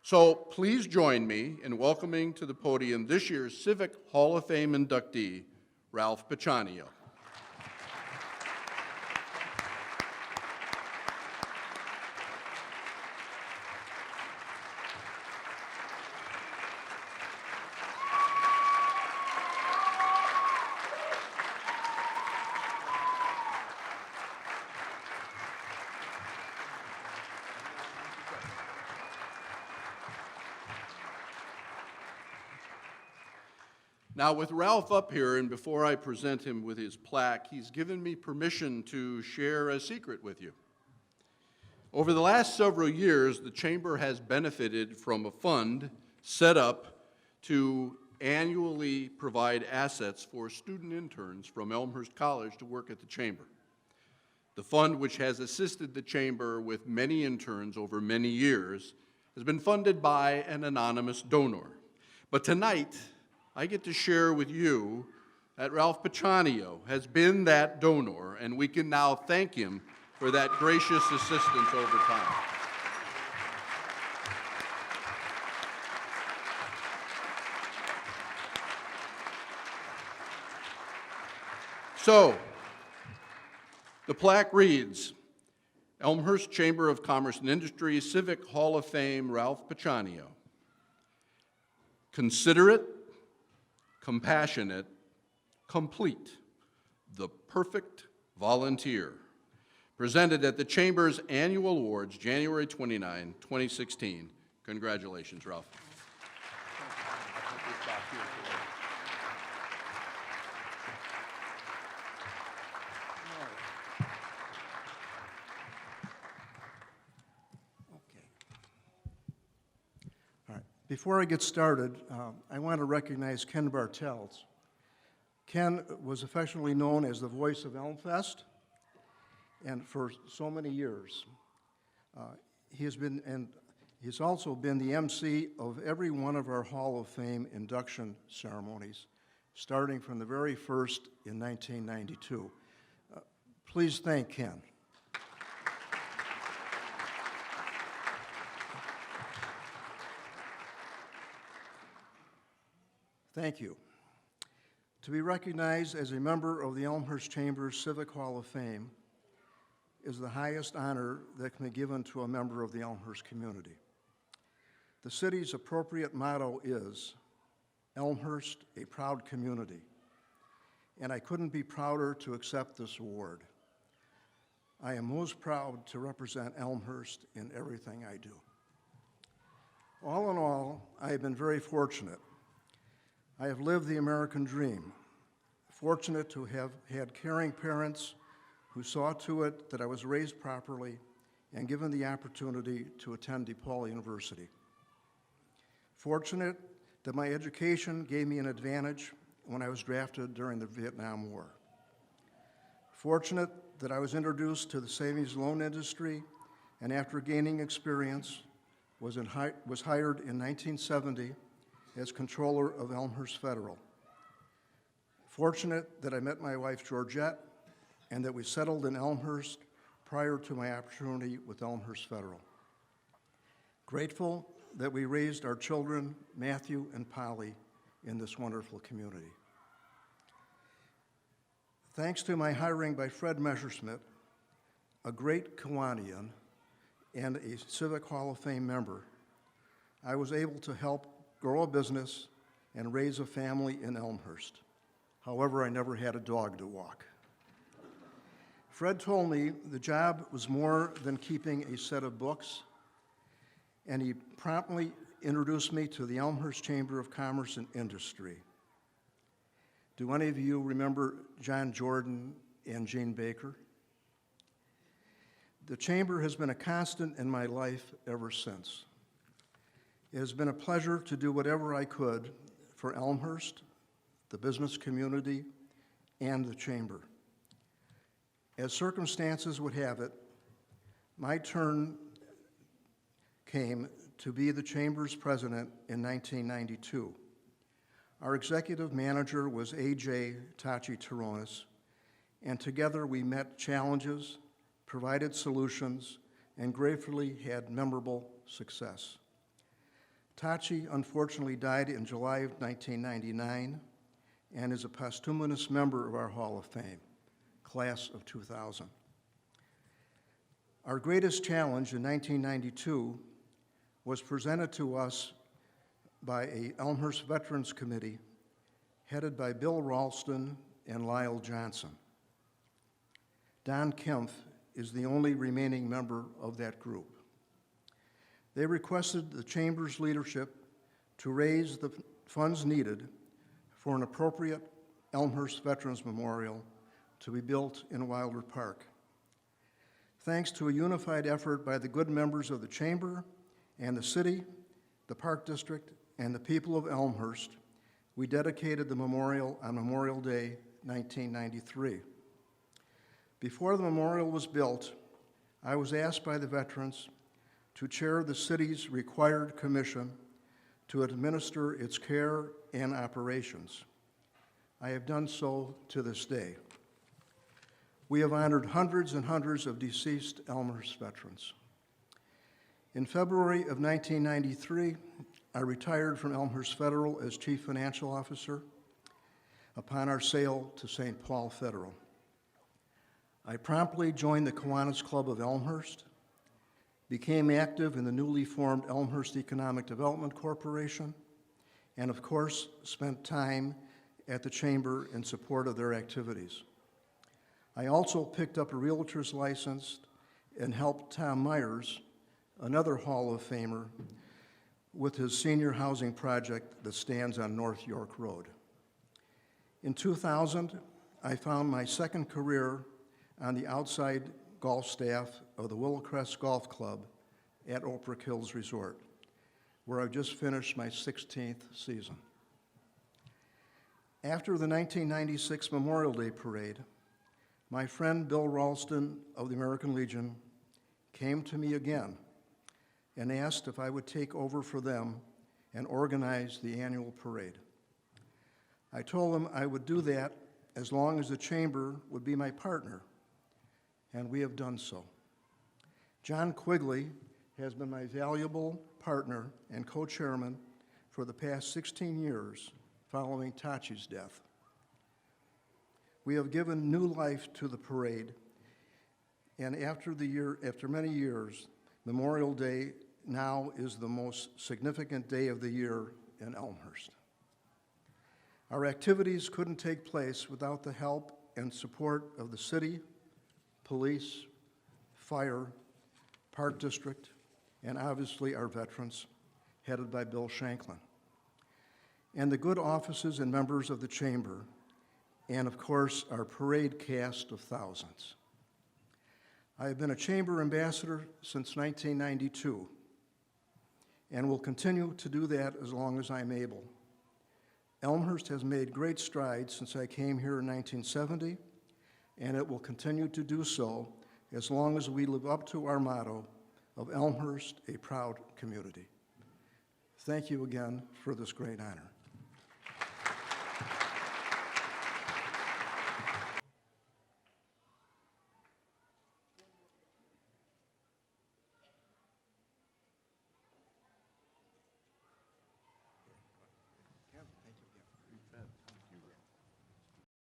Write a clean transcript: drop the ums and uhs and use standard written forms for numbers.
So please join me in welcoming to the podium this year's Civic Hall of Fame inductee, Ralph Picciano. Now, with Ralph up here, and before I present him with his plaque, he's given me permission to share a secret with you. Over the last several years, the Chamber has benefited from a fund set up to annually provide assets for student interns from Elmhurst College to work at the Chamber. The fund, which has assisted the Chamber with many interns over many years, has been funded by an anonymous donor. But tonight, I get to share with you that Ralph Picciano has been that donor, and we can now thank him for that gracious assistance over time. So, the plaque reads, Elmhurst Chamber of Commerce and Industry Civic Hall of Fame, Ralph Picciano. Considerate, compassionate, complete, the perfect volunteer. Presented at the Chamber's Annual Awards, January 29, 2016. Congratulations, Ralph. Before I get started, I want to recognize Ken Bartels. Ken was affectionately known as the voice of Elmfest, and for so many years. He's also been the MC of every one of our Hall of Fame induction ceremonies, starting from the very first in 1992. Please thank Ken. Thank you. To be recognized as a member of the Elmhurst Chamber's Civic Hall of Fame is the highest honor that can be given to a member of the Elmhurst community. The city's appropriate motto is, Elmhurst, a proud community, and I couldn't be prouder to accept this award. I am most proud to represent Elmhurst in everything I do. All in all, I have been very fortunate. I have lived the American dream, fortunate to have had caring parents who saw to it that I was raised properly and given the opportunity to attend DePaul University. Fortunate that my education gave me an advantage when I was drafted during the Vietnam War. Fortunate that I was introduced to the savings loan industry and after gaining experience was hired in 1970 as controller of Elmhurst Federal. Fortunate that I met my wife Georgette and that we settled in Elmhurst prior to my opportunity with Elmhurst Federal. Grateful that we raised our children, Matthew and Polly, in this wonderful community. Thanks to my hiring by Fred Messerschmidt, a great Kiwanian and a Civic Hall of Fame member, I was able to help grow a business and raise a family in Elmhurst. However, I never had a dog to walk. Fred told me the job was more than keeping a set of books, and he promptly introduced me to the Elmhurst Chamber of Commerce and Industry. Do any of you remember John Jordan and Jane Baker? The Chamber has been a constant in my life ever since. It has been a pleasure to do whatever I could for Elmhurst, the business community, and the Chamber. As circumstances would have it, my turn came to be the Chamber's president in 1992. Our executive manager was A.J. Tachi Taronis, and together we met challenges, provided solutions, and gratefully had memorable success. Tachi unfortunately died in July of 1999 and is a posthumous member of our Hall of Fame, class of 2000. Our greatest challenge in 1992 was presented to us by a Elmhurst Veterans Committee headed by Bill Ralston and Lyle Johnson. Don Kempf is the only remaining member of that group. They requested the Chamber's leadership to raise the funds needed for an appropriate Elmhurst Veterans Memorial to be built in Wilder Park. Thanks to a unified effort by the good members of the Chamber and the city, the Park District, and the people of Elmhurst, we dedicated the memorial on Memorial Day, 1993. Before the memorial was built, I was asked by the veterans to chair the city's required commission to administer its care and operations. I have done so to this day. We have honored hundreds and hundreds of deceased Elmhurst veterans. In February of 1993, I retired from Elmhurst Federal as Chief Financial Officer upon our sale to St. Paul Federal. I promptly joined the Kiwanis Club of Elmhurst, became active in the newly formed Elmhurst Economic Development Corporation, and of course, spent time at the Chamber in support of their activities. I also picked up a realtor's license and helped Tom Myers, another Hall of Famer, with his senior housing project that stands on North York Road. In 2000, I found my second career on the outside golf staff of the Willowcrest Golf Club at Oak Brook Hills Resort, where I've just finished my 16th season. After the 1996 Memorial Day Parade, my friend Bill Ralston of the American Legion came to me again and asked if I would take over for them and organize the annual parade. I told him I would do that as long as the Chamber would be my partner, and we have done so. John Quigley has been my valuable partner and co-chairman for the past 16 years following Tachi's death. We have given new life to the parade, and after many years, Memorial Day now is the most significant day of the year in Elmhurst. Our activities couldn't take place without the help and support of the city, police, fire, Park District, and obviously our veterans, headed by Bill Shanklin, and the good offices and members of the Chamber, and of course, our parade cast of thousands. I have been a Chamber ambassador since 1992, and will continue to do that as long as I'm able. Elmhurst has made great strides since I came here in 1970, and it will continue to do so as long as we live up to our motto of Elmhurst, a proud community. Thank you again for this great honor.